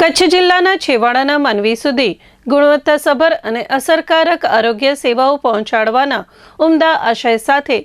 કચ્છ જિલ્લાના છેવાડાના માનવી સુધી ગુણવત્તાસભર અને અસરકારક આરોગ્ય સેવાઓ પહોંચાડવાના ઉમદા આશય સાથે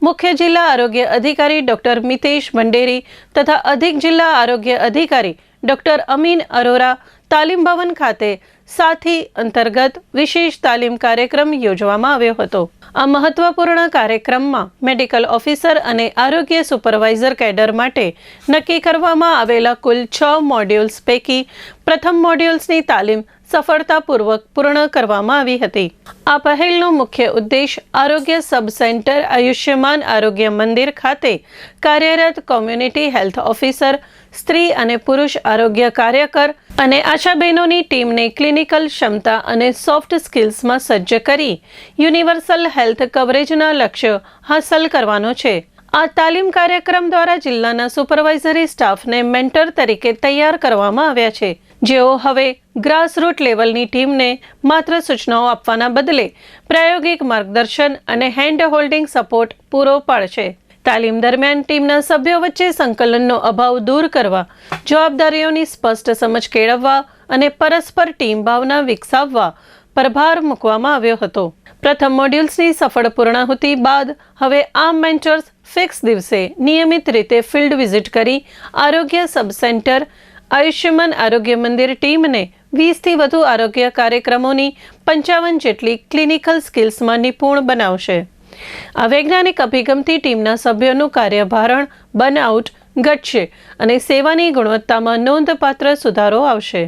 મુખ્ય જિલ્લા આરોગ્ય અધિકારી ડોક્ટર મિતેશ ભંડેરી તથા અધિક જિલ્લા આરોગ્ય અધિકારી ડોક્ટર અમીન અરોરા તાલીમ ભવન ખાતે સાથી અંતર્ગત વિશેષ તાલીમ કાર્યક્રમ યોજવામાં આવ્યો હતો। આ મહત્વપૂર્ણ કાર્યક્રમમાં મેડિકલ ઓફિસર અને આરોગ્ય સુપરવાઇઝર કેડર માટે નક્કી કરવામાં આવેલા કુલ 6 મોડ્યુલ્સ પૈકી પ્રથમ મોડ્યુલ્સની તાલીમ સફળતાપૂર્વક પૂર્ણ કરવામાં આવી હતી। આ પહેલનો મુખ્ય ઉદ્દેશ આરોગ્ય સબ સેન્ટર આયુષ્યમાન આરોગ્ય મંદિર ખાતે કાર્યરત કોમ્યુનિટી હેલ્થ ઓફિસર, સ્ત્રી અને પુરુષ આરોગ્ય કાર્યકર અને આશા બહેનોની ટીમને ક્લિનિકલ ક્ષમતા અને સોફ્ટ સ્કિલ્સમાં સજ્જ કરી યુનિવર્સલ હેલ્થ કવરેજના લક્ષ્ય હાંસલ કરવાનો છે। આ તાલીમ કાર્યક્રમ દ્વારા જિલ્લાના સુપરવાઇઝરી સ્ટાફને મેન્ટર તરીકે તૈયાર કરવામાં આવ્યા છે, જેઓ હવે ગ્રાસરૂટ લેવલની ટીમને માત્ર સૂચનાઓ આપવાના બદલે પ્રાયોગિક માર્ગદર્શન અને હેન્ડ હોલ્ડિંગ સપોર્ટ પૂરો પાડશે। તાલીમ દરમિયાન ટીમના સભ્યો વચ્ચે સંકલનનો અભાવ દૂર કરવા, જવાબદારીઓની સ્પષ્ટ સમજ કેળવવા અને પરસ્પર ટીમ ભાવના વિકસાવવા પર ભાર મૂકવામાં આવ્યો હતો। પ્રથમ મોડ્યુલ્સની સફળ પૂર્ણાહુતિ બાદ હવે આ મેન્ટર્સ ફિક્સ દિવસે નિયમિત રીતે ફિલ્ડ વિઝિટ કરી આરોગ્ય સબ સેન્ટર આયુષ્યમાન આરોગ્ય મંદિર ટીમને 20થી વધુ આરોગ્ય કાર્યક્રમોની 55 જેટલી ક્લિનિકલ સ્કિલ્સમાં નિપુણ બનાવશે। આ વૈજ્ઞાનિક અભિગમથી ટીમના સભ્યોનું કાર્યભારણ બર્નઆઉટ ઘટશે અને સેવાની ગુણવત્તામાં નોંધપાત્ર સુધારો આવશે।